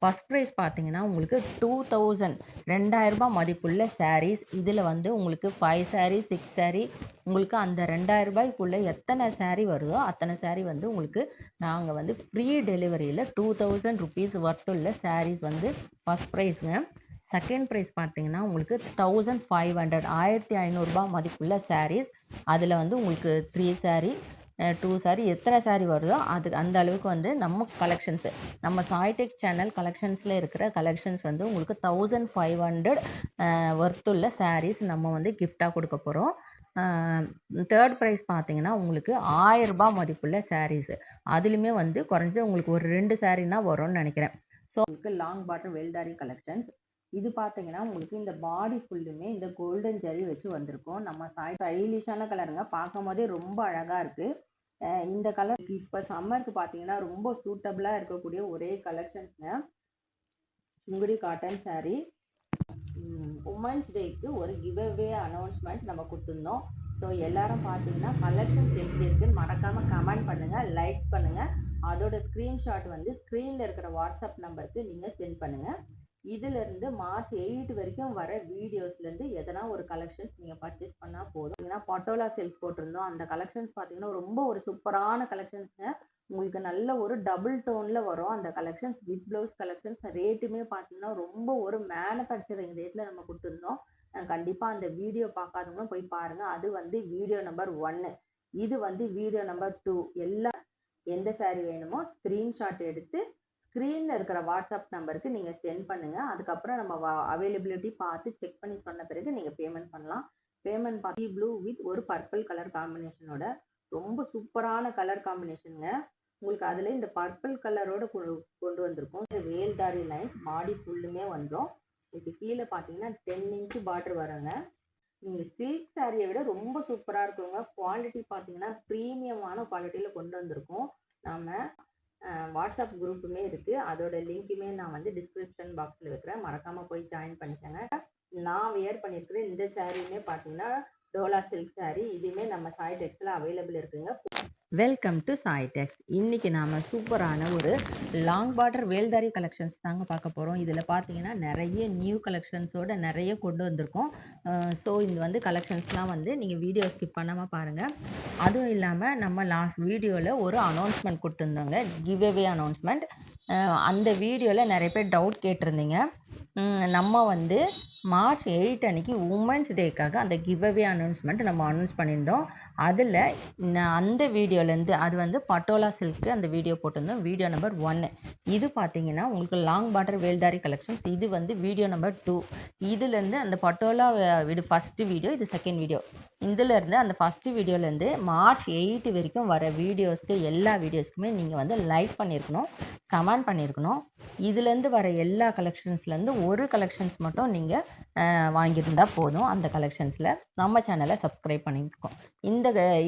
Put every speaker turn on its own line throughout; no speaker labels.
First prize பார்த்தீங்கன்னா, உங்களுக்கு 2000 ரூ. 2000 மதிப்புள்ள சாரீஸ். இதில வந்து உங்களுக்கு 5 சாரீ, 6 சாரீ உங்களுக்கு அந்த ரூ. 2000க்குள்ள எத்தனை சாரீ வருதோ, அத்தனை சாரீ வந்து உங்களுக்கு நாங்க வந்து ஃப்ரீ டெலிவரியில ₹2000 வொர்த்துள்ள சாரீஸ் வந்து ஃபர்ஸ்ட் ப்ரைஸுங்க. செகண்ட் ப்ரைஸ் பார்த்தீங்கன்னா, உங்களுக்கு 1500 ரூ. 1500 மதிப்புள்ள சாரீஸ். அதில வந்து உங்களுக்கு 3 சாரீ 2 சாரீ எத்தனை சாரீ வருதோ அது அந்த அளவுக்கு வந்து நம்ம கலெக்ஷன்ஸு நம்ம சாய்டெக் சேனல் கலெக்ஷன்ஸில் இருக்கிற கலெக்ஷன்ஸ் வந்து உங்களுக்கு 1500 ஒர்த்துள்ள சாரீஸ் நம்ம வந்து கிஃப்டாக கொடுக்க போகிறோம். தேர்ட் ப்ரைஸ் பார்த்தீங்கன்னா உங்களுக்கு ₹1000 மதிப்புள்ள சாரீஸு. அதுலேயுமே வந்து குறைஞ்ச உங்களுக்கு ஒரு 2 சாரீனா வரும்னு நினைக்கிறேன். ஸோ உங்களுக்கு லாங் பாட்டம் வெல்தாரி கலெக்ஷன்ஸ். இது பார்த்தீங்கன்னா உங்களுக்கு இந்த பாடி ஃபுல்லுமே இந்த கோல்டன் ஜரி வச்சு வந்திருக்கும். நம்ம ஸ்டைலிஷான கலருங்க, பார்க்கும் போதே ரொம்ப அழகாக இருக்குது. இந்த கலர் இப்போ சம்மருக்கு பார்த்தீங்கன்னா ரொம்ப சூட்டபிளாக இருக்கக்கூடிய ஒரே கலெக்ஷன்ஸுங்க. சுங்குடி காட்டன் சாரீ. உமன்ஸ் டேக்கு ஒரு கிவ்அவே அனௌன்ஸ்மெண்ட் நம்ம கொடுத்துருந்தோம். ஸோ எல்லாரும் பார்த்தீங்கன்னா கலெக்ஷன்ஸ் எப்படி இருக்குன்னு மறக்காமல் கமெண்ட் பண்ணுங்கள், லைக் பண்ணுங்கள். அதோட ஸ்க்ரீன்ஷாட் வந்து ஸ்க்ரீனில் இருக்கிற வாட்ஸ்அப் நம்பருக்கு நீங்கள் சென்ட் பண்ணுங்கள். இதிலிருந்து மார்ச் 8 வரைக்கும் வர வீடியோஸ்லேருந்து எதனா ஒரு கலெக்ஷன்ஸ் நீங்கள் பர்ச்சேஸ் பண்ணால் போதும். ஏன்னா பட்டோலா சில்க் போட்டிருந்தோம், அந்த கலெக்ஷன்ஸ் பார்த்தீங்கன்னா ரொம்ப ஒரு சூப்பரான கலெக்ஷன்ஸுங்க. உங்களுக்கு நல்ல ஒரு டபுள் டோனில் வரும் அந்த கலெக்ஷன்ஸ். வித் ப்ளவுஸ் கலெக்ஷன்ஸ் ரேட்டுமே பார்த்தீங்கன்னா ரொம்ப ஒரு மேனுஃபேக்சரிங் ரேட்டில் நம்ம கொடுத்துருந்தோம். கண்டிப்பாக அந்த வீடியோ பார்க்காதவங்களும் போய் பாருங்கள். அது வந்து வீடியோ நம்பர் 1. இது வந்து வீடியோ நம்பர் 2. எல்லாம் எந்த சாரீ வேணுமோ ஸ்க்ரீன்ஷாட் எடுத்து ஸ்க்ரீனில் இருக்கிற வாட்ஸ்அப் நம்பருக்கு நீங்கள் சென்ட் பண்ணுங்கள். அதுக்கப்புறம் நம்ம அவைலபிலிட்டி பார்த்து செக் பண்ணி சொன்ன பிறகு நீங்கள் பேமெண்ட் பண்ணலாம். பேமெண்ட் பார்த்து ப்ளூ வித் ஒரு பர்பிள் கலர் காம்பினேஷனோட ரொம்ப சூப்பரான கலர் காம்பினேஷனுங்க. உங்களுக்கு அதில் இந்த பர்பிள் கலரோட கொண்டு வந்திருக்கும். இந்த வேல்தாரி லைன்ஸ் பாடி ஃபுல்லுமே வந்துடும். இதுக்கு கீழே பார்த்தீங்கன்னா 10 இன்ச்சு பார்டர் வருங்க. நீங்கள் சில்க் சாரியை விட ரொம்ப சூப்பராக இருக்குங்க. குவாலிட்டி பார்த்தீங்கன்னா ப்ரீமியமான குவாலிட்டியில் கொண்டு வந்திருக்கோம். நம்ம வாட்ஸ்அப் குரூப்புமே இருக்குது, அதோட லிங்க்குமே நான் வந்து டிஸ்கிரிப்ஷன் பாக்ஸில் வைக்கிறேன், மறக்காமல் போய் ஜாயின் பண்ணிக்கோங்க. நான் வியர் பண்ணியிருக்கிற இந்த சாரியுமே பார்த்தீங்கன்னா டோலா சில்க் சாரீ. இதுவுமே நம்ம சாய்டெக்ஸில் அவைலபிள் இருக்குங்க. Welcome to சாய்டெக்ஸ். இன்றைக்கி நாம் சூப்பரான ஒரு லாங் பார்டர் வேல்தாரி கலெக்ஷன்ஸ் தாங்க பார்க்க போகிறோம். இதில் பார்த்தீங்கன்னா நிறைய நியூ கலெக்ஷன்ஸோடு நிறைய கொண்டு வந்திருக்கோம். ஸோ இது வந்து கலெக்ஷன்ஸ்லாம் வந்து நீங்கள் வீடியோ ஸ்கிப் பண்ணாமல் பாருங்கள். அதுவும் இல்லாமல் நம்ம லாஸ்ட் வீடியோவில் ஒரு அனௌன்ஸ்மெண்ட் கொடுத்துருந்தோங்க, கிவ்அவே அனௌன்ஸ்மெண்ட். அந்த வீடியோவில் நிறைய பேர் டவுட் கேட்டிருந்தீங்க. நம்ம வந்து மார்ச் 8 அன்றைக்கி உமன்ஸ் டேக்காக அந்த கிவ்அவே அனௌன்ஸ்மெண்ட் நம்ம அனௌன்ஸ் பண்ணியிருந்தோம். அதில் அந்த வீடியோலேருந்து அது வந்து பட்டோலா சில்க்கு அந்த வீடியோ போட்டிருந்தோம், வீடியோ நம்பர் 1. இது பார்த்தீங்கன்னா உங்களுக்கு லாங் பார்டர் வேல்தாரி கலெக்ஷன்ஸ். இது வந்து வீடியோ நம்பர் 2. இதுலேருந்து அந்த பட்டோலா ஃபஸ்ட்டு வீடியோ, இது செகண்ட் வீடியோ. இதிலேருந்து அந்த ஃபஸ்ட்டு வீடியோலேருந்து மார்ச் 8 வரைக்கும் வர வீடியோஸ்க்கு எல்லா வீடியோஸ்க்குமே நீங்கள் வந்து லைக் பண்ணியிருக்கணும், கமெண்ட் பண்ணியிருக்கணும். இதுலேருந்து வர எல்லா கலெக்ஷன்ஸ்லேருந்து ஒரு கலெக்ஷன்ஸ் மட்டும் நீங்கள் வாங்கியிருந்தால் போதும். அந்த கலெக்ஷன்ஸில் நம்ம சேனலை சப்ஸ்கிரைப் பண்ணியிருக்கோம்.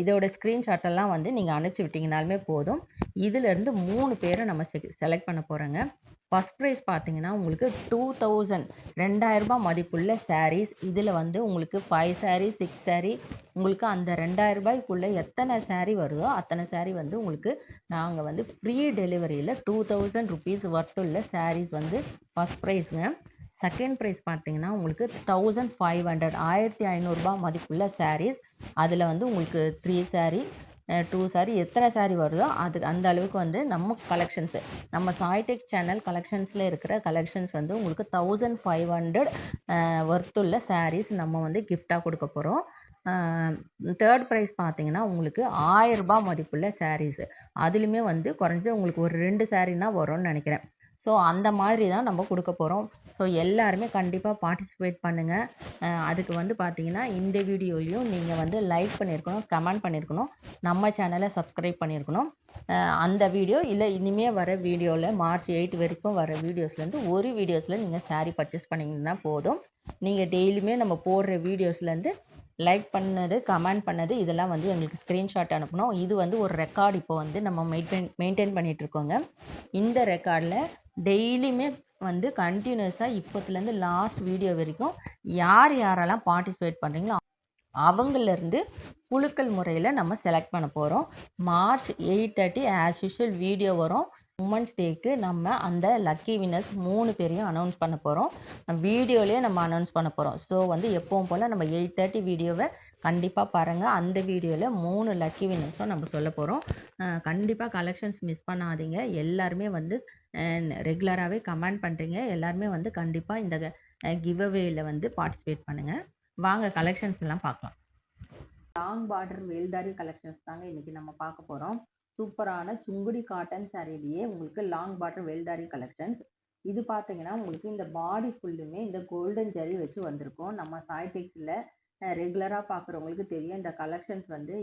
இதோட ஸ்க்ரீன்ஷாட்டெல்லாம் வந்து நீங்கள் அனுப்பிச்சி விட்டிங்கனாலுமே போதும். இதிலேருந்து 3 பேரை நம்ம செலக்ட் பண்ண போகிறோங்க. ஃபஸ்ட் ப்ரைஸ் பார்த்தீங்கன்னா உங்களுக்கு 2000 ரூ. 2000 மதிப்புள்ள சாரீஸ். இதில் வந்து உங்களுக்கு 5 சாரீ, 6 சாரீ உங்களுக்கு அந்த ரூ. 2000க்குள்ள எத்தனை சாரீ வருதோ அத்தனை சாரீ வந்து உங்களுக்கு நாங்கள் வந்து ஃப்ரீ டெலிவரியில் ₹2000 வொர்த்துள்ள சாரீஸ் வந்து ஃபஸ்ட் ப்ரைஸுங்க. செகண்ட் ப்ரைஸ் பார்த்தீங்கன்னா உங்களுக்கு 1500 1500 மதிப்புள்ள சாரீஸ். அதில் வந்து உங்களுக்கு 3 சாரீ 2 சாரீ எத்தனை சாரீ வருதோ அது அந்த அளவுக்கு வந்து நம்ம கலெக்ஷன்ஸு நம்ம சாய்டெக் சேனல் கலெக்ஷன்ஸில் இருக்கிற கலெக்ஷன்ஸ் வந்து உங்களுக்கு 1500 ஒர்த்துள்ள சாரீஸ் நம்ம வந்து கிஃப்டாக கொடுக்க போகிறோம். தேர்ட் ப்ரைஸ் பார்த்தீங்கன்னா உங்களுக்கு ₹1000 மதிப்புள்ள சாரீஸு. அதுலேயுமே வந்து குறைஞ்ச உங்களுக்கு ஒரு 2 சாரீனா வரும்னு நினைக்கிறேன். ஸோ அந்த மாதிரி தான் நம்ம கொடுக்க போகிறோம். ஸோ எல்லாருமே கண்டிப்பாக பார்ட்டிசிபேட் பண்ணுங்கள். அதுக்கு வந்து பார்த்தீங்கன்னா இந்த வீடியோலையும் நீங்கள் வந்து லைக் பண்ணியிருக்கணும், கமெண்ட் பண்ணியிருக்கணும், நம்ம சேனலை சப்ஸ்கிரைப் பண்ணியிருக்கணும். அந்த வீடியோ இல்லை இனிமேல் வர வீடியோவில் மார்ச் 8 வரைக்கும் வர வீடியோஸ்லேருந்து ஒரு வீடியோஸில் நீங்கள் சாரீ பர்ச்சேஸ் பண்ணிங்கன்னா போதும். நீங்கள் டெய்லியுமே நம்ம போடுற வீடியோஸ்லேருந்து லைக் பண்ணது, கமெண்ட் பண்ணது இதெல்லாம் வந்து எங்களுக்கு ஸ்க்ரீன்ஷாட் அனுப்பணும். இது வந்து ஒரு ரெக்கார்டு இப்போ வந்து நம்ம மெயின்டைன் பண்ணிகிட்ருக்கோங்க. இந்த ரெக்கார்டில் டெய்லியுமே வந்து கண்டினியூஸாக இப்போத்துலேருந்து லாஸ்ட் வீடியோ வரைக்கும் யாரெல்லாம் பார்ட்டிசிபேட் பண்ணுறீங்களோ அவங்கலேருந்து குழுக்கள் முறையில் நம்ம செலக்ட் பண்ண போகிறோம். மார்ச் 8:30 ஆஸ் யூஷுவல் வீடியோ வரும். உமன்ஸ் டேக்கு நம்ம அந்த லக்கி வின்னர்ஸ் 3 பேரையும் அனௌன்ஸ் பண்ண போகிறோம். வீடியோலேயே நம்ம அனௌன்ஸ் பண்ண போகிறோம். ஸோ வந்து எப்பவும் போல் நம்ம 8:30 வீடியோவை கண்டிப்பாக பாருங்கள். அந்த வீடியோவில் 3 லக்கி வின்னர்ஸும் நம்ம சொல்ல போகிறோம். கண்டிப்பாக கலெக்ஷன்ஸ் மிஸ் பண்ணாதீங்க. எல்லாருமே வந்து ரெகுலராகவே கமெண்ட் பண்ணுறீங்க. எல்லாருமே வந்து கண்டிப்பாக இந்த கிவ்அவேயில் வந்து பார்ட்டிசிபேட் பண்ணுங்கள். வாங்க கலெக்ஷன்ஸ் எல்லாம் பார்க்கலாம். லாங் பார்டர் வேல்தாரி கலெக்ஷன்ஸ் தாங்க இன்றைக்கி நம்ம பார்க்க போகிறோம். சூப்பரான சுங்குடி காட்டன் சாரிலேயே உங்களுக்கு லாங் பார்டர் வேல்தாரி கலெக்ஷன்ஸ். இது பார்த்தீங்கன்னா உங்களுக்கு இந்த பாடி ஃபுல்லுமே இந்த கோல்டன் ஜரி வச்சு வந்திருக்கும். நம்ம சாய்டெக்ஸில் ரெகுலராக பார்க்குறவங்களுக்கு தெரியும். இந்த கலெக்ஷன்ஸ் வந்து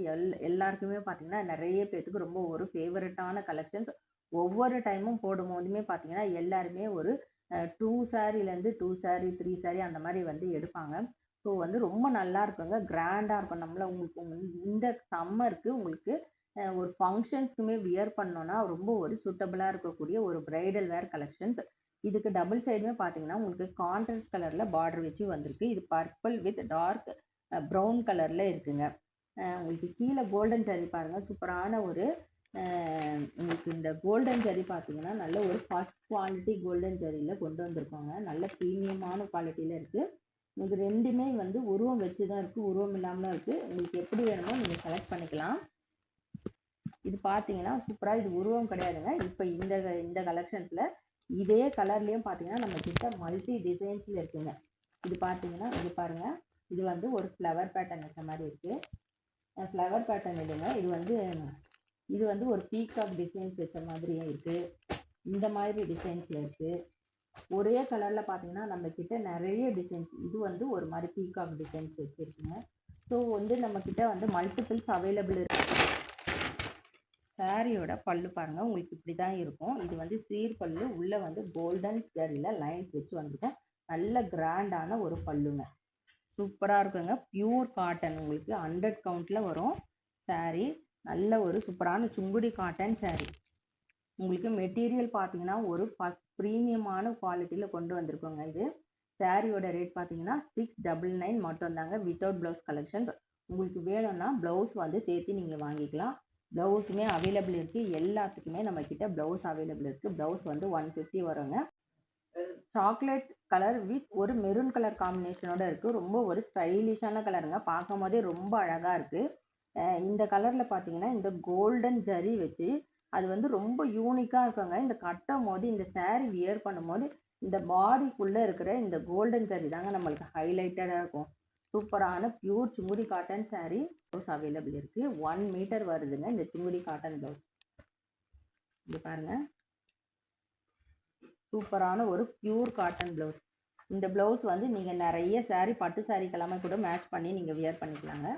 எல்லாருக்குமே பார்த்தீங்கன்னா நிறைய பேர்த்துக்கு ரொம்ப ஒரு ஃபேவரட்டான கலெக்ஷன்ஸ். ஒவ்வொரு டைமும் போடும் போதுமே பார்த்தீங்கன்னா எல்லாருமே ஒரு 2 சாரிலேருந்து 2 சாரி 3 சாரி அந்த மாதிரி வந்து எடுப்பாங்க. ஸோ வந்து ரொம்ப நல்லா இருக்குங்க, கிராண்டாக இருக்கும். நம்மள உங்களுக்கு இந்த சம்மருக்கு உங்களுக்கு ஒரு ஃபங்க்ஷன்ஸ்க்குமே வியர் பண்ணோன்னா ரொம்ப ஒரு சூட்டபுளாக இருக்கக்கூடிய ஒரு பிரைடல் வேர் கலெக்ஷன்ஸ். இதுக்கு டபுள் சைடுமே பார்த்தீங்கன்னா உங்களுக்கு கான்ட்ராஸ்ட் கலரில் பார்டர் வச்சு வந்திருக்கு. இது பர்பிள் வித் டார்க் ப்ரௌன் கலரில் இருக்குங்க. உங்களுக்கு கீழே கோல்டன் ஜரி பாருங்கள், சூப்பரான ஒரு உங்களுக்கு இந்த கோல்டன் ஜரி பார்த்தீங்கன்னா நல்ல ஒரு ஃபர்ஸ்ட் குவாலிட்டி கோல்டன் ஜரியில் கொண்டு வந்திருக்கோங்க. நல்ல ப்ரீமியமான குவாலிட்டியில் இருக்குது. இது ரெண்டுமே வந்து உருவம் வச்சு தான் இருக்குது, உருவம் இல்லாமலும் இருக்குது. உங்களுக்கு எப்படி வேணுமோ நீங்கள் செலக்ட் பண்ணிக்கலாம். இது பார்த்தீங்கன்னா சூப்பராக, இது உருவம் கிடையாதுங்க. இப்போ இந்த கலெக்ஷன்ஸில் இதே கலர்லேயும் பார்த்தீங்கன்னா நம்ம கிட்ட மல்டி டிசைன்ஸில் இருக்குங்க. இது பார்த்தீங்கன்னா இது பாருங்கள், இது வந்து ஒரு ஃப்ளவர் பேட்டர்ன் வச்ச மாதிரி இருக்குது. ஃப்ளவர் பேட்டர்ன் இல்லைங்க, இது வந்து ஒரு பீகாக் டிசைன்ஸ் வச்ச மாதிரியும் இருக்குது. இந்த மாதிரி டிசைன்ஸில் இருக்குது. ஒரே கலரில் பார்த்தீங்கன்னா நம்ம கிட்ட நிறைய டிசைன்ஸ். இது வந்து ஒரு மாதிரி பீகாக் டிசைன்ஸ் வச்சுருக்குங்க. ஸோ வந்து நம்மக்கிட்ட வந்து மல்டிபிள்ஸ் அவைலபிள் இருக்கு. சாரியோட பல்லு பாருங்கள், உங்களுக்கு இப்படி தான் இருக்கும். இது வந்து சீர் பல்லு, உள்ளே வந்து கோல்டன் ஜரியில் லைன்ஸ் வச்சு வந்திருக்கும். நல்ல கிராண்டான ஒரு பல்லுங்க, சூப்பராக இருக்குங்க. பியூர் காட்டன், உங்களுக்கு 100 கவுண்டில் வரும் சாரீ. நல்ல ஒரு சூப்பரான சுங்குடி காட்டன் சாரீ. உங்களுக்கு மெட்டீரியல் பார்த்தீங்கன்னா ஒரு ஃபஸ்ட் ப்ரீமியமான குவாலிட்டியில் கொண்டு வந்திருக்கோங்க. இது சாரியோட ரேட் பார்த்தீங்கன்னா 699 மட்டும்தாங்க, வித்தவுட் ப்ளவுஸ் கலெக்ஷன்ஸ். உங்களுக்கு வேணும்னா ப்ளவுஸ் வந்து சேர்த்து நீங்கள் வாங்கிக்கலாம். ப்ளவுஸுமே அவைலபிள் இருக்குது. எல்லாத்துக்குமே நம்மக்கிட்ட ப்ளவுஸ் அவைலபிள் இருக்குது. ப்ளவுஸ் வந்து 150 வருங்க. சாக்லேட் கலர் வித் ஒரு மெரூன் கலர் காம்பினேஷனோட இருக்குது. ரொம்ப ஒரு ஸ்டைலிஷான கலருங்க, பார்க்கும் போதே ரொம்ப அழகாக இருக்குது. இந்த கலரில் பார்த்தீங்கன்னா இந்த கோல்டன் ஜரி வச்சு அது வந்து ரொம்ப யூனிக்காக இருக்குங்க. இந்த கட்டும் போது இந்த சாரீ வியர் பண்ணும்போது இந்த பாடிக்குள்ளே இருக்கிற இந்த கோல்டன் ஜரி தாங்க நம்மளுக்கு ஹைலைட்டடாக இருக்கும். சூப்பரான pure Sungudi cotton sari blouse available இருக்குது. 1 மீட்டர் வருதுங்க இந்த சுங்குடி காட்டன் ப்ளவுஸ். இது பாருங்கள், சூப்பரான ஒரு பியூர் காட்டன் ப்ளவுஸ். இந்த ப்ளவுஸ் வந்து நீங்கள் நிறைய சாரீ, பட்டு சாரீக்கெல்லாமே கூட மேட்ச் பண்ணி நீங்கள் வியர் பண்ணிக்கலாங்க.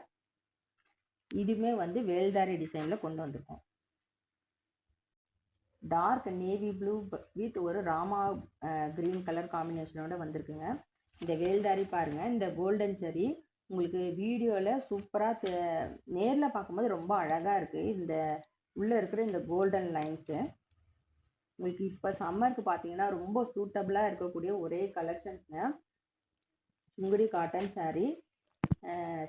இதுவுமே வந்து வேல்தாரி டிசைனில் கொண்டு வந்திருக்கோம். டார்க் நேவி ப்ளூ வித் ஒரு ராமா க்ரீன் கலர் காம்பினேஷனோட வந்திருக்குங்க. இந்த வேல்தாரி பாருங்கள், இந்த கோல்டன் ஜரி உங்களுக்கு வீடியோவில் சூப்பராக நேரில் பார்க்கும்போது ரொம்ப அழகாக இருக்குது. இந்த உள்ளே இருக்கிற இந்த கோல்டன் லைன்ஸு உங்களுக்கு இப்போ சம்மருக்கு பார்த்தீங்கன்னா ரொம்ப சூட்டபுளாக இருக்கக்கூடிய ஒரே கலெக்ஷன்ஸுங்க. சுங்குடி காட்டன் சாரீ.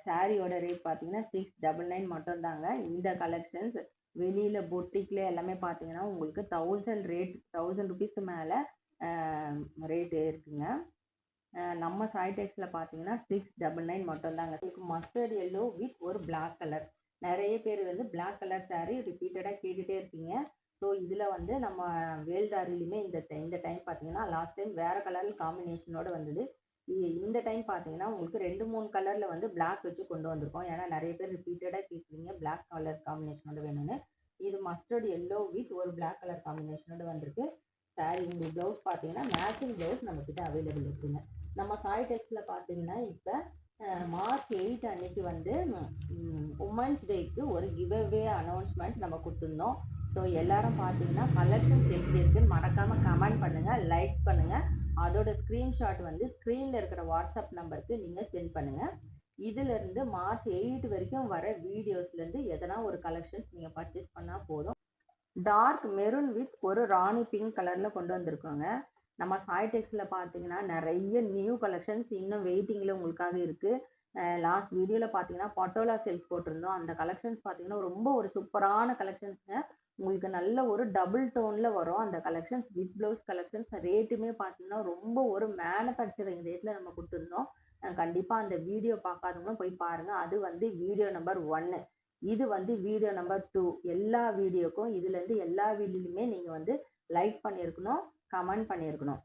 சாரியோட ரேட் பார்த்தீங்கன்னா 699 மட்டும்தாங்க. இந்த கலெக்ஷன்ஸ் வெளியில் பொட்டிக்கில் எல்லாமே பார்த்தீங்கன்னா உங்களுக்கு 1000 ருபீஸ்க்கு மேலே ரேட்டு இருக்குங்க. நம்ம சாய்டெக்ஸில் பார்த்தீங்கன்னா 699 மட்டும்தாங்க. உங்களுக்கு மஸ்டர்ட் எல்லோ வித் ஒரு பிளாக் கலர். நிறைய பேர் வந்து பிளாக் கலர் சாரீ ரிப்பீட்டடாக கேட்டுகிட்டே இருக்கீங்க. ஸோ இதில் வந்து நம்ம வேல்தாரிலையுமே இந்த டைம் பார்த்தீங்கன்னா லாஸ்ட் டைம் வேறு கலரில் காம்பினேஷனோடு வந்தது. இந்த டைம் பார்த்தீங்கன்னா உங்களுக்கு 2-3 கலரில் வந்து பிளாக் வச்சு கொண்டு வந்திருக்கோம். ஏன்னா நிறைய பேர் ரிப்பீட்டடாக கேட்குறீங்க பிளாக் கலர் காம்பினேஷனோட வேணும்னு. இது மஸ்டர்ட் எல்லோ வித் ஒரு பிளாக் கலர் காம்பினேஷனோட வந்திருக்கு சாரீ. இந்த ப்ளவுஸ் பார்த்தீங்கன்னா மேட்சிங் ப்ளவுஸ் நம்மக்கிட்ட அவைலபிள் இருக்குங்க. நம்ம சாய்டெக்ஸில் பார்த்தீங்கன்னா இப்போ March 8 அன்னைக்கு வந்து உமன்ஸ் டேக்கு ஒரு கிவ்அவே அனௌன்ஸ்மெண்ட் நம்ம கொடுத்துருந்தோம். ஸோ எல்லாரும் பார்த்தீங்கன்னா கலெக்ஷன்ஸ் எப்படி இருக்குன்னு மறக்காமல் கமெண்ட் பண்ணுங்கள், லைக் பண்ணுங்கள். அதோட ஸ்க்ரீன்ஷாட் வந்து ஸ்க்ரீனில் இருக்கிற வாட்ஸ்அப் நம்பருக்கு நீங்கள் சென்ட் பண்ணுங்கள். இதிலிருந்து March 8 வரைக்கும் வர வீடியோஸ்லேருந்து எதனா ஒரு கலெக்ஷன்ஸ் நீங்கள் பர்ச்சேஸ் பண்ணால் போதும். டார்க் மெரூன் வித் ஒரு ராணி பிங்க் கலரில் கொண்டு வந்திருக்கோங்க. நம்ம சாய்டெக்ஸில் பார்த்தீங்கன்னா நிறைய நியூ கலெக்ஷன்ஸ் இன்னும் வெயிட்டிங்கில் உங்களுக்காக இருக்குது. லாஸ்ட் வீடியோவில் பார்த்தீங்கன்னா பட்டோலா சில்க் போட்டிருந்தோம். அந்த கலெக்ஷன்ஸ் பார்த்தீங்கன்னா ரொம்ப ஒரு சூப்பரான கலெக்ஷன்ஸுங்க. உங்களுக்கு நல்ல ஒரு டபுள் டோன்ல வரும் அந்த கலெக்ஷன்ஸ். வித் ப்ளவுஸ் கலெக்ஷன்ஸ் ரேட்டுமே பார்த்தீங்கன்னா, ரொம்ப ஒரு மேனுஃபேக்சரிங் ரேட்ல நம்ம குடுத்துருந்தோம். கண்டிப்பா அந்த வீடியோ பார்க்காதவங்க போய் பாருங்க. அது வந்து வீடியோ நம்பர் 1. இது வந்து வீடியோ நம்பர் 2. எல்லா வீடியோக்கும் இதுலேருந்து எல்லா வீடியோலுமே நீங்க வந்து லைக் பண்ணியிருக்கணும், கமெண்ட் பண்ணியிருக்கணும்.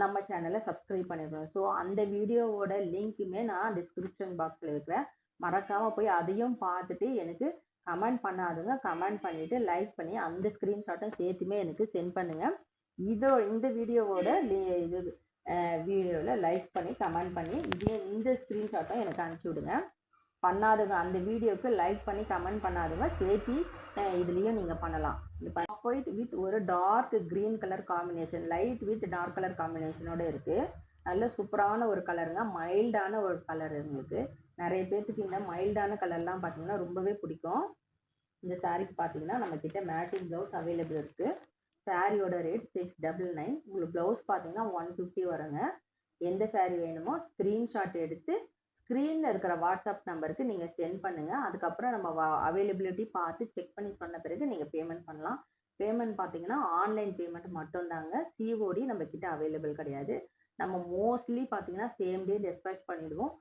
நம்ம சேனலை சப்ஸ்கிரைப் பண்ணியிருக்கணும். ஸோ அந்த வீடியோவோட லிங்க்குமே நான் டிஸ்கிரிப்ஷன் பாக்ஸில் வைக்கிறேன். மறக்காம போய் அதையும் பார்த்துட்டு எனக்கு கமெண்ட் பண்ணாதுங்க. கமெண்ட் பண்ணிட்டு லைக் பண்ணி அந்த ஸ்க்ரீன்ஷாட்டும் சேர்த்துமே எனக்கு சென்ட் பண்ணுங்க. இந்த வீடியோவோட இது வீடியோவில் லைக் பண்ணி கமெண்ட் பண்ணி இந்த ஸ்க்ரீன்ஷாட்டும் எனக்கு அனுப்பிச்சி விடுங்க. பண்ணாதவங்க அந்த வீடியோவுக்கு லைக் பண்ணி கமெண்ட் பண்ணாதவங்க சேர்த்து இதுலேயும் நீங்கள் பண்ணலாம். ஆஃப் ஒயிட் வித் ஒரு dark green colour combination, light with dark colour காம்பினேஷனோட இருக்குது. நல்ல சூப்பரான ஒரு கலருங்க, மைல்டான ஒரு கலர். உங்களுக்கு நிறைய பேர்த்துக்கு இந்த மைல்டான கலர்லாம் பார்த்தீங்கன்னா ரொம்பவே பிடிக்கும். இந்த சாரீக்கு பார்த்தீங்கன்னா நம்மக்கிட்ட மேட்சிங் ப்ளவுஸ் அவைலபிள் இருக்குது. சாரியோட ரேட் 699. உங்களுக்கு ப்ளவுஸ் பார்த்தீங்கன்னா 150 வருங்க. எந்த சாரீ வேணுமோ ஸ்க்ரீன்ஷாட் எடுத்து ஸ்க்ரீனில் இருக்கிற வாட்ஸ்அப் நம்பருக்கு நீங்கள் சென்ட் பண்ணுங்கள். அதுக்கப்புறம் நம்ம அவைலபிலிட்டி பார்த்து செக் பண்ணி சொன்ன பிறகு நீங்கள் பேமெண்ட் பண்ணலாம். பேமெண்ட் பார்த்தீங்கன்னா ஆன்லைன் பேமெண்ட் மட்டும்தாங்க. சிஓடி நம்மக்கிட்ட அவைலபிள் கிடையாது. நம்ம மோஸ்ட்லி பார்த்தீங்கன்னா சேம் டே டிஸ்பேச் பண்ணிவிடுவோம்.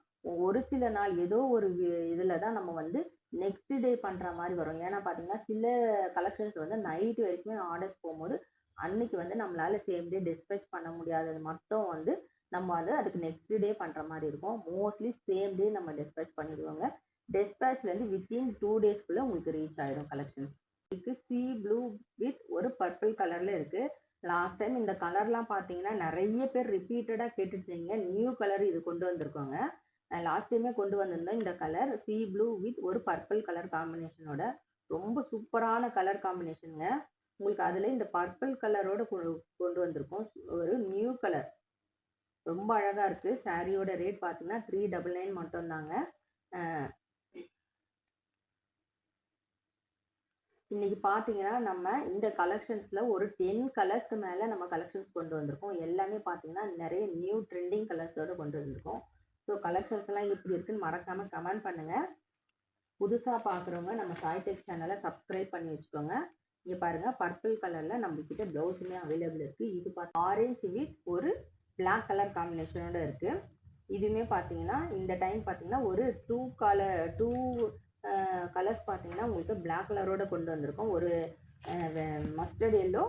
ஒரு சில நாள் ஏதோ ஒரு இதில் தான் நம்ம வந்து நெக்ஸ்ட் டே பண்ணுற மாதிரி வரும். ஏன்னா பார்த்தீங்கன்னா சில கலெக்ஷன்ஸ் வந்து நைட்டு வரைக்குமே ஆர்டர்ஸ் போகும்போது அன்னைக்கு வந்து நம்மளால் சேம் டே டிஸ்பேச் பண்ண முடியாதது மட்டும் வந்து நம்ம வந்து அதுக்கு நெக்ஸ்ட் டே பண்ணுற மாதிரி இருக்கும். மோஸ்ட்லி சேம் டே நம்ம டிஸ்பேச் பண்ணிடுவோங்க. டிஸ்பேச்லேருந்து வித்தின் 2 டேஸ்க்குள்ளே உங்களுக்கு ரீச் ஆகிடும் கலெக்ஷன்ஸ். இதுக்கு சி ப்ளூ வித் ஒரு பர்பிள் கலரில் இருக்குது. லாஸ்ட் டைம் இந்த கலர்லாம் பார்த்தீங்கன்னா நிறைய பேர் ரிப்பீட்டடாக கேட்டுருந்தீங்க. நியூ கலர் இது கொண்டு வந்திருக்கோங்க. லாஸ்ட் டைமே கொண்டு வந்திருந்தோம் இந்த கலர். சி ப்ளூ வித் ஒரு பர்பிள் கலர் காம்பினேஷனோட ரொம்ப சூப்பரான கலர் காம்பினேஷனுங்க. உங்களுக்கு அதில் இந்த பர்பிள் கலரோட கொண்டு வந்திருக்கோம். ஒரு நியூ கலர் ரொம்ப அழகாக இருக்குது. சாரியோட ரேட் பார்த்தீங்கன்னா 399 மட்டும்தாங்க. இன்னைக்கு பார்த்தீங்கன்னா நம்ம இந்த கலெக்ஷன்ஸில் ஒரு 10 கலர்ஸ்க்கு மேலே நம்ம கலெக்ஷன்ஸ் கொண்டு வந்திருக்கோம். எல்லாமே பார்த்தீங்கன்னா நிறைய நியூ ட்ரெண்டிங் கலர்ஸோடு கொண்டு வந்திருக்கோம். ஸோ கலெக்ஷன்ஸ் எல்லாம் எப்படி இருக்குன்னு மறக்காமல் கமெண்ட் பண்ணுங்கள். புதுசாக பார்க்குறவங்க நம்ம சாய் டெக் சேனலை சப்ஸ்கிரைப் பண்ணி வச்சுக்கோங்க. இங்கே பாருங்கள், பர்பிள் கலரில் நம்மக்கிட்ட ப்ளவுஸுமே அவைலபிள் இருக்குது. இது பார்த்து ஆரஞ்சு வித் ஒரு பிளாக் கலர் காம்பினேஷனோட இருக்குது. இதுவுமே பார்த்தீங்கன்னா இந்த டைம் பார்த்தீங்கன்னா ஒரு 2 கலர்ஸ் பார்த்தீங்கன்னா உங்களுக்கு பிளாக் கலரோட கொண்டு வந்திருக்கோம். ஒரு மஸ்டர்ட் எல்லோ,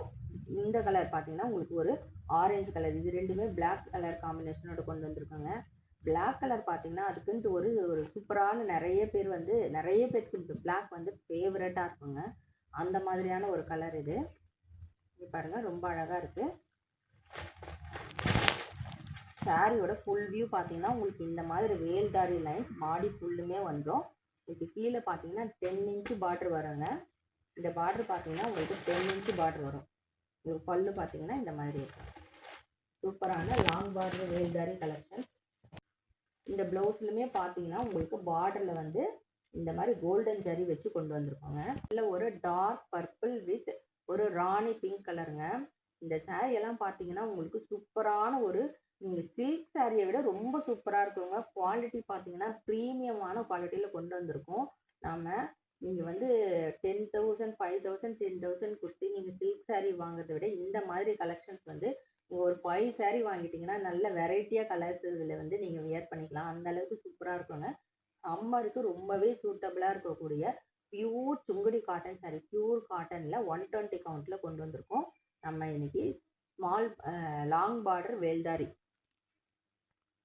இந்த கலர் பார்த்தீங்கன்னா உங்களுக்கு ஒரு ஆரஞ்சு கலர். இது ரெண்டுமே பிளாக் கலர் காம்பினேஷனோட கொண்டு வந்திருக்கோங்க. பிளாக் கலர் பார்த்தீங்கன்னா அதுக்குன்ட்டு ஒரு சூப்பரான நிறைய பேருக்கு பிளாக் வந்து ஃபேவரட்டாக இருக்குங்க. அந்த மாதிரியான ஒரு கலர் இது. பாருங்கள், ரொம்ப அழகாக இருக்குது. சாரியோட ஃபுல் வியூ பார்த்தீங்கன்னா உங்களுக்கு இந்த மாதிரி வேல்தாரி லைன்ஸ் பாடி ஃபுல்லுமே வந்துடும். இதுக்கு கீழே பார்த்தீங்கன்னா 10 இன்ச்சு பார்டர் வருங்க. இந்த பார்டர் பார்த்தீங்கன்னா உங்களுக்கு 10 இன்ச்சு பார்டர் வரும். இது பல்லு பார்த்தீங்கன்னா இந்த மாதிரி இருக்கும். சூப்பரான லாங் பார்டர் வேல்தாரி கலெக்ஷன். இந்த ப்ளவுஸ்லுமே பார்த்தீங்கன்னா உங்களுக்கு பார்டரில் வந்து இந்த மாதிரி கோல்டன் ஜரி வச்சு கொண்டு வந்திருக்கோங்க. இதில் ஒரு டார்க் பர்பிள் வித் ஒரு ராணி பிங்க் கலருங்க. இந்த சாரீ எல்லாம் பார்த்தீங்கன்னா உங்களுக்கு சூப்பரான ஒரு நீங்கள் சில்க் சாரியை விட ரொம்ப சூப்பராக இருக்குங்க. குவாலிட்டி பார்த்தீங்கன்னா ப்ரீமியமான குவாலிட்டியில் கொண்டு வந்திருக்கோம். நீங்கள் வந்து 10,000 5,000 10,000 கொடுத்து நீங்கள் சில்க் சாரீ வாங்குறதை விட இந்த மாதிரி கலெக்ஷன்ஸ் வந்து நீங்கள் ஒரு 5 சாரீ வாங்கிட்டீங்கன்னா நல்ல வெரைட்டியாக கலர்ஸ் இதில் வந்து நீங்கள் வியர் பண்ணிக்கலாம். அந்த அளவுக்கு சூப்பராக இருக்குங்க. சம்மருக்கு ரொம்பவே சூட்டபிளாக இருக்கக்கூடிய pure Sungudi cotton sari, pure காட்டனில் 120 கவுண்ட்டில் கொண்டு வந்திருக்கோம். நம்ம இன்னைக்கு ஸ்மால் லாங் பார்டர்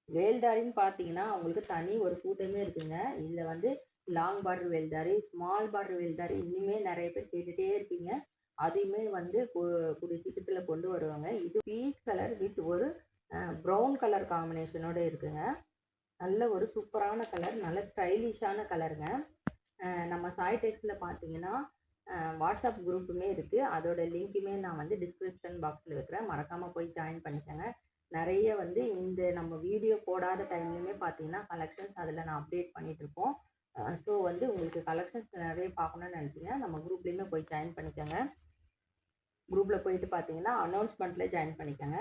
வேல்தாரின்னு பார்த்தீங்கன்னா அவங்களுக்கு தனி ஒரு கூட்டமே இருக்குங்க. இதில் வந்து லாங் பார்டர் வேல்தாரி, ஸ்மால் பார்டர் வேல்தாரி இன்னுமே நிறைய பேர் கேட்டுகிட்டே இருப்பீங்க. அதையுமே வந்து கூடிய சீக்கிரத்தில் கொண்டு வருவாங்க. இது பீச் கலர் வித் ஒரு ப்ரௌன் கலர் காம்பினேஷனோட இருக்குங்க. நல்ல ஒரு சூப்பரான கலர், நல்ல ஸ்டைலிஷான கலருங்க. நம்ம சாய் டெக்ஸில் பார்த்தீங்கன்னா வாட்ஸ்அப் குரூப்புமே இருக்குது. அதோட லிங்க்குமே நான் வந்து டிஸ்கிரிப்ஷன் பாக்ஸில் வைக்கிறேன். மறக்காமல் போய் ஜாயின் பண்ணிக்கோங்க. நிறைய வந்து இந்த நம்ம வீடியோ போடாத டைம்லையுமே பார்த்தீங்கன்னா கலெக்ஷன்ஸ் அதில் நான் அப்டேட் பண்ணிகிட்ருக்கோம். ஸோ வந்து உங்களுக்கு கலெக்ஷன்ஸ் நிறைய பார்க்கணுன்னு நினச்சிங்கன்னா நம்ம குரூப்லேயுமே போய் ஜாயின் பண்ணிக்கோங்க. குரூப்பில் போயிட்டு பார்த்தீங்கன்னா அனௌன்ஸ்மெண்ட்டில் ஜாயின் பண்ணிக்கோங்க.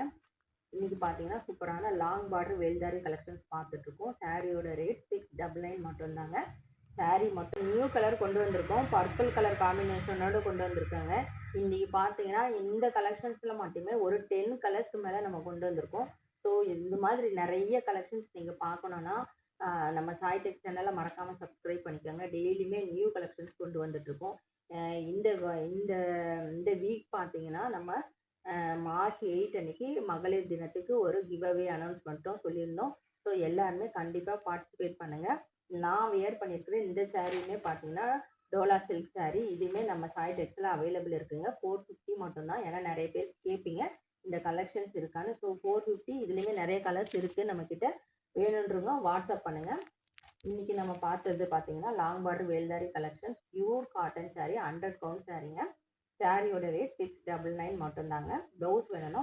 இன்றைக்கி பார்த்தீங்கன்னா சூப்பரான லாங் பார்டர் வேல்தாரி கலெக்ஷன்ஸ் பார்த்துட்ருக்கோம். சாரியோட ரேட் 699 மட்டும்தாங்க. saree மட்டும் நியூ கலர் கொண்டு வந்திருக்கோம். பர்பிள் கலர் காம்பினேஷனோட கொண்டு வந்திருக்காங்க. இன்னைக்கு பார்த்தீங்கன்னா இந்த கலெக்ஷன்ஸில் மட்டுமே ஒரு 10 கலர்ஸ்க்கு மேலே நம்ம கொண்டு வந்திருக்கோம். ஸோ இந்த மாதிரி நிறைய கலெக்ஷன்ஸ் நீங்கள் பார்க்கணுன்னா நம்ம சாய் டெக் சேனலை மறக்காமல் சப்ஸ்கிரைப் பண்ணிக்கோங்க. டெய்லியுமே நியூ கலெக்ஷன்ஸ் கொண்டு வந்துட்ருக்கோம். இந்த இந்த இந்த வீக் பார்த்தீங்கன்னா நம்ம மார்ச் 8 அன்னைக்கு மகளிர் தினத்துக்கு ஒரு கிவ்அவே அனௌன்ஸ் பண்ணிட்டோம் சொல்லியிருந்தோம். ஸோ எல்லாருமே கண்டிப்பாக பார்ட்டிசிபேட் பண்ணுங்கள். நான் வியர் பண்ணியிருக்கிற இந்த சாரியுமே பார்த்தீங்கன்னா டோலா சில்க் சாரீ. இதுவுமே நம்ம சாய் டெக்ஸில் அவைலபிள் இருக்குங்க. 450 மட்டும்தான். ஏன்னா நிறைய பேர் கேட்பீங்க இந்த கலெக்ஷன்ஸ் இருக்கான்னு. ஸோ 450 இதுலேயுமே நிறைய கலர்ஸ் இருக்குது நம்மக்கிட்ட. வேணுன்றவங்க வாட்ஸ்அப் பண்ணுங்கள். இன்றைக்கி நம்ம பார்த்தது பார்த்தீங்கன்னா லாங் பார்டர் வேல்தாரி collections pure cotton sari 100 count சாரீங்க. சாரியோட ரேட் 699 மட்டும்தாங்க. ப்ளவுஸ் வேணும்னா